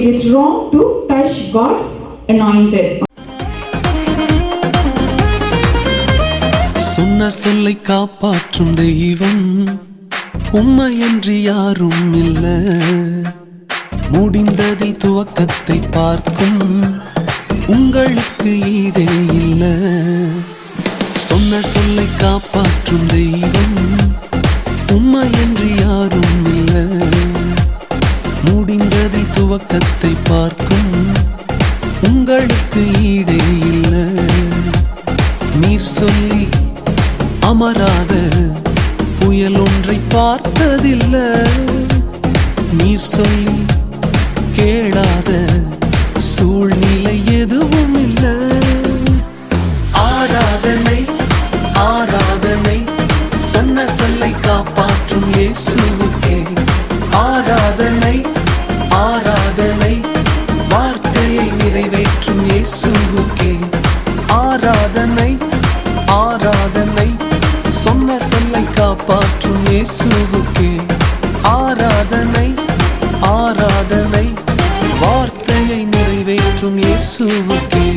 it is wrong to touch God's anointed. சொன்ன சொல்லை காப்பாற்றும் தெய்வம் உம்மையன்றி யாரும் இல்ல. முடிந்ததில் துவக்கத்தை பார்க்கும் உங்களுக்கு ஈடே இல்ல. சொன்ன சொல்லை காப்பாற்றும் தெய்வம் உம்மையன்றி யாரும் இல்ல. முடிந்ததில் துவக்கத்தை பார்க்கும் உங்களுக்கு ஈடே இல்ல. நீர் சொல்லி அமராத புயல் ஒன்றை பார்த்ததில்ல. நீர் சொல்லி கேளாத சூழ்நிலை எதுவும் இல்ல. ஆராதனை ஆராதனை சொன்ன சொல்லை காப்பாற்றும் இயேசுவுக்கே. ஆராதனை ஆராதனை வார்த்தையை நிறைவேற்றும் இயேசுவுக்கே. ஆராதனை ஆராதனை சொன்ன சொல்லை காப்பாற்றும் இயேசுவுக்கே. ஆராதனை ஆராதனை வார்த்தையை நிறைவேற்றும் இயேசுவுக்கே.